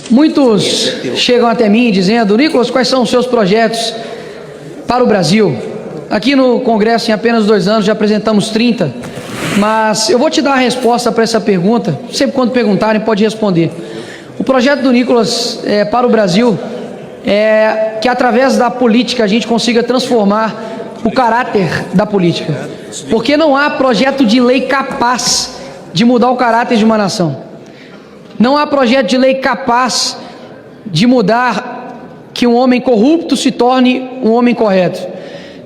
Muitos chegam até mim dizendo: Nicolas, quais são os seus projetos para o Brasil? Aqui no Congresso, em apenas 2 anos, já apresentamos 30, mas eu vou te dar a resposta para essa pergunta. Sempre quando perguntarem, pode responder. O projeto do Nicolas para o Brasil é que, através da política, a gente consiga transformar o caráter da política, porque não há projeto de lei capaz de mudar o caráter de uma nação. Não há projeto de lei capaz de mudar que um homem corrupto se torne um homem correto.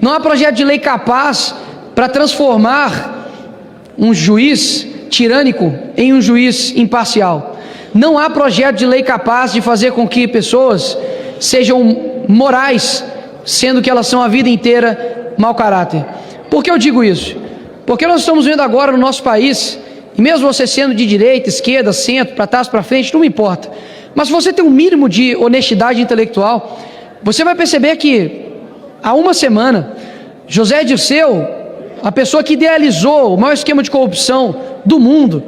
Não há projeto de lei capaz para transformar um juiz tirânico em um juiz imparcial. Não há projeto de lei capaz de fazer com que pessoas sejam morais, sendo que elas são a vida inteira mau caráter. Por que eu digo isso? Porque nós estamos vendo agora no nosso país, e mesmo você sendo de direita, esquerda, centro, para trás, para frente, não me importa, mas se você tem um mínimo de honestidade intelectual, você vai perceber que há uma semana, José Dirceu, a pessoa que idealizou o maior esquema de corrupção do mundo,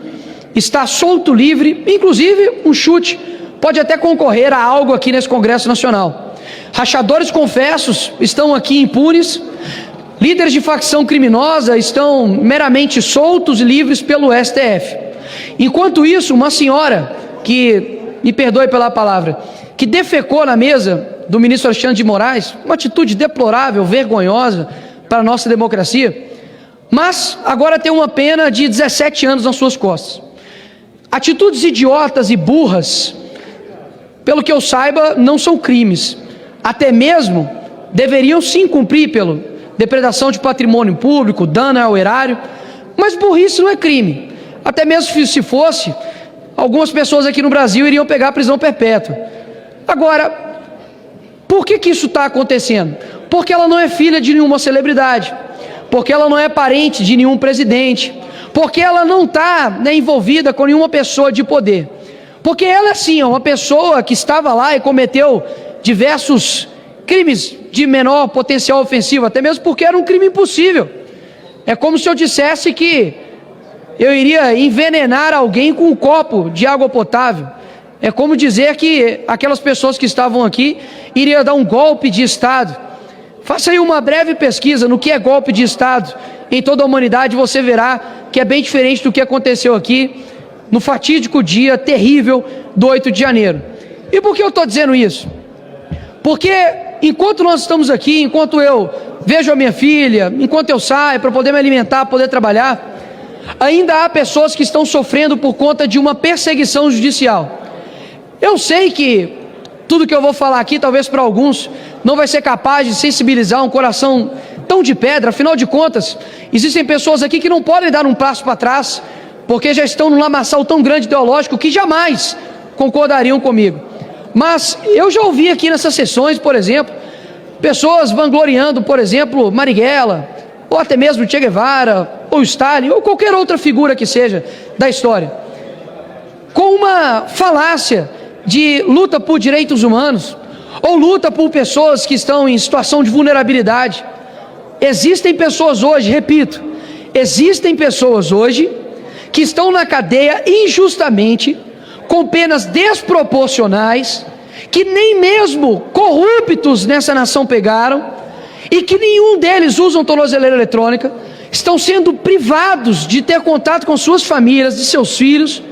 está solto, livre, inclusive um chute, pode até concorrer a algo aqui nesse Congresso Nacional. Rachadores confessos estão aqui impunes, líderes de facção criminosa estão meramente soltos e livres pelo STF. Enquanto isso, uma senhora, que, me perdoe pela palavra, que defecou na mesa do ministro Alexandre de Moraes, uma atitude deplorável, vergonhosa para a nossa democracia, mas agora tem uma pena de 17 anos nas suas costas. Atitudes idiotas e burras, pelo que eu saiba, não são crimes. Até mesmo deveriam sim cumprir pelo depredação de patrimônio público, dano ao erário, mas burrice não é crime. Até mesmo se fosse, algumas pessoas aqui no Brasil iriam pegar a prisão perpétua. Agora, por que isso está acontecendo? Porque ela não é filha de nenhuma celebridade, porque ela não é parente de nenhum presidente, porque ela não está envolvida com nenhuma pessoa de poder, porque ela sim é uma pessoa que estava lá e cometeu diversos crimes de menor potencial ofensivo, até mesmo porque era um crime impossível. É como se eu dissesse que eu iria envenenar alguém com um copo de água potável. É como dizer que aquelas pessoas que estavam aqui iriam dar um golpe de Estado. Faça aí uma breve pesquisa no que é golpe de Estado em toda a humanidade, você verá que é bem diferente do que aconteceu aqui no fatídico dia terrível do 8 de janeiro. E por que eu estou dizendo isso? Porque enquanto nós estamos aqui, enquanto eu vejo a minha filha, enquanto eu saio para poder me alimentar, poder trabalhar, ainda há pessoas que estão sofrendo por conta de uma perseguição judicial. Eu sei que tudo que eu vou falar aqui, talvez para alguns, não vai ser capaz de sensibilizar um coração tão de pedra. Afinal de contas, existem pessoas aqui que não podem dar um passo para trás, porque já estão num lamaçal tão grande ideológico que jamais concordariam comigo. Mas eu já ouvi aqui nessas sessões, por exemplo, pessoas vangloriando, por exemplo, Marighella, ou até mesmo Che Guevara, ou Stalin, ou qualquer outra figura que seja da história, com uma falácia de luta por direitos humanos, ou luta por pessoas que estão em situação de vulnerabilidade. Existem pessoas hoje, repito, existem pessoas hoje que estão na cadeia injustamente, com penas desproporcionais, que nem mesmo corruptos nessa nação pegaram, e que nenhum deles usam tornozeleira eletrônica, estão sendo privados de ter contato com suas famílias, de seus filhos,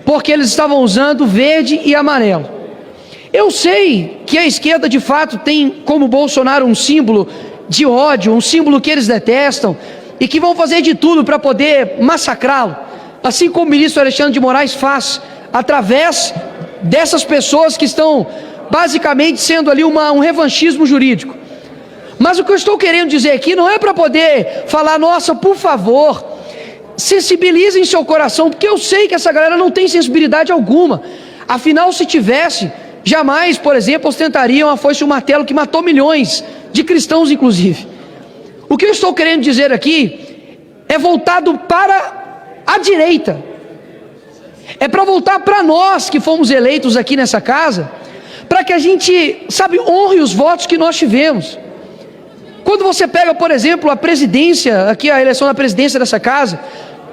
porque eles estavam usando verde e amarelo. Eu sei que a esquerda de fato tem como Bolsonaro um símbolo de ódio, um símbolo que eles detestam, e que vão fazer de tudo para poder massacrá-lo, assim como o ministro Alexandre de Moraes faz, através dessas pessoas que estão basicamente sendo ali um revanchismo jurídico. Mas o que eu estou querendo dizer aqui não é para poder falar: nossa, por favor, sensibilizem seu coração, porque eu sei que essa galera não tem sensibilidade alguma. Afinal, se tivesse, jamais, por exemplo, ostentariam a foice e o martelo que matou milhões de cristãos, inclusive. O que eu estou querendo dizer aqui é voltado para a direita. É para voltar para nós que fomos eleitos aqui nessa casa, para que a gente, honre os votos que nós tivemos. Quando você pega, por exemplo, a presidência, aqui a eleição da presidência dessa casa,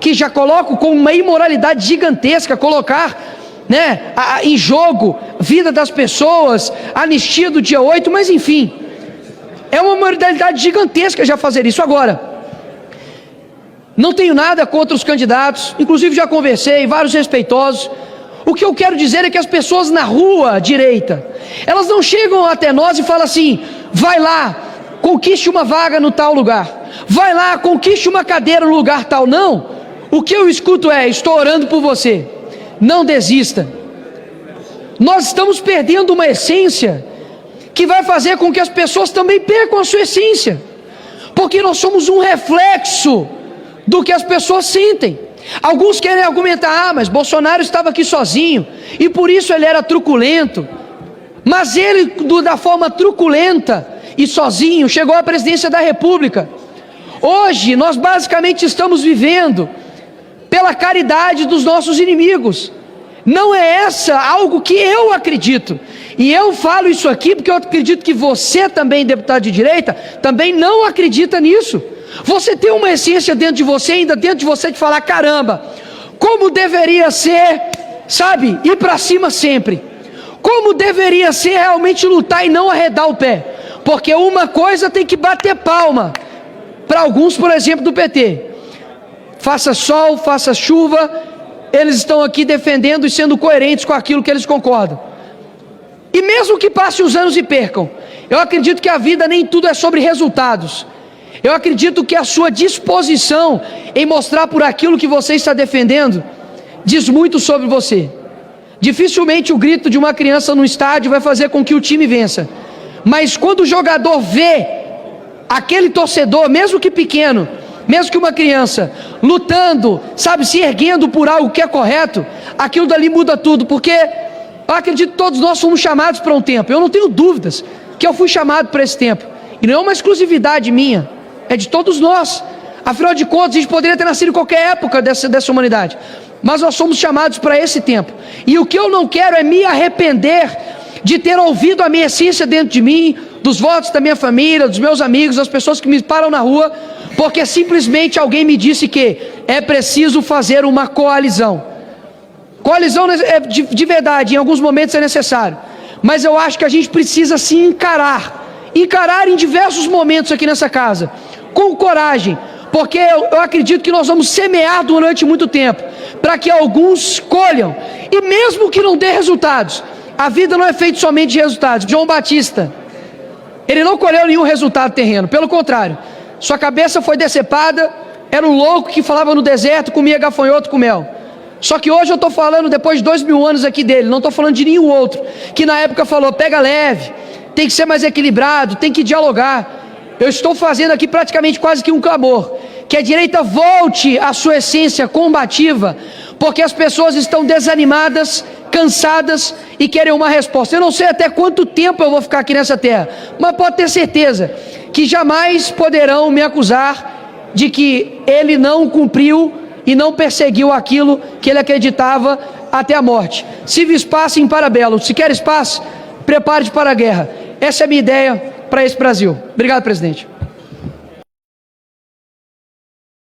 que já coloco com uma imoralidade gigantesca, colocar né, em jogo, vida das pessoas, anistia do dia 8, mas enfim, é uma modalidade gigantesca já fazer isso. Agora, não tenho nada contra os candidatos, inclusive já conversei, vários respeitosos. O que eu quero dizer é que as pessoas na rua direita, elas não chegam até nós e falam assim: vai lá, conquiste uma vaga no tal lugar, vai lá, conquiste uma cadeira no lugar tal. Não, o que eu escuto é: estou orando por você, não desista. Nós estamos perdendo uma essência que vai fazer com que as pessoas também percam a sua essência, porque nós somos um reflexo do que as pessoas sentem. Alguns querem argumentar: mas Bolsonaro estava aqui sozinho e por isso ele era truculento. Mas ele, da forma truculenta e sozinho, chegou à presidência da República. Hoje nós basicamente estamos vivendo pela caridade dos nossos inimigos. Não é essa algo que eu acredito, e eu falo isso aqui porque eu acredito que você também, deputado de direita, também não acredita nisso. Você tem uma essência dentro de você, ainda dentro de você, de falar: caramba, como deveria ser, sabe, ir para cima sempre, como deveria ser realmente lutar e não arredar o pé, porque uma coisa tem que bater palma para alguns, por exemplo, do PT, faça sol, faça chuva, eles estão aqui defendendo e sendo coerentes com aquilo que eles concordam. E mesmo que passem os anos e percam, eu acredito que a vida nem tudo é sobre resultados. Eu acredito que a sua disposição em mostrar por aquilo que você está defendendo diz muito sobre você. Dificilmente o grito de uma criança no estádio vai fazer com que o time vença, mas quando o jogador vê aquele torcedor, mesmo que pequeno, mesmo que uma criança, lutando, sabe, se erguendo por algo que é correto, aquilo dali muda tudo, porque eu acredito que todos nós fomos chamados para um tempo. Eu não tenho dúvidas que eu fui chamado para esse tempo, e não é uma exclusividade minha, é de todos nós. Afinal de contas, a gente poderia ter nascido em qualquer época dessa humanidade, mas nós somos chamados para esse tempo. E o que eu não quero é me arrepender de ter ouvido a minha essência dentro de mim, dos votos da minha família, dos meus amigos, das pessoas que me param na rua, porque simplesmente alguém me disse que é preciso fazer uma coalizão. Coalizão de verdade, em alguns momentos é necessário, mas eu acho que a gente precisa se encarar em diversos momentos aqui nessa casa, com coragem, porque eu acredito que nós vamos semear durante muito tempo, para que alguns colham, e mesmo que não dê resultados, a vida não é feita somente de resultados. João Batista, ele não colheu nenhum resultado terreno, pelo contrário, sua cabeça foi decepada, era um louco que falava no deserto, comia gafanhoto com mel. Só que hoje eu estou falando, depois de 2000 anos aqui dele, não estou falando de nenhum outro, que na época falou: pega leve, tem que ser mais equilibrado, tem que dialogar. Eu estou fazendo aqui praticamente quase que um clamor, que a direita volte à sua essência combativa, porque as pessoas estão desanimadas, cansadas e querem uma resposta. Eu não sei até quanto tempo eu vou ficar aqui nessa terra, mas pode ter certeza que jamais poderão me acusar de que ele não cumpriu e não perseguiu aquilo que ele acreditava até a morte. Se vis pacem para belo, se queres paz, prepare-te para a guerra. Essa é a minha ideia para esse Brasil. Obrigado, presidente.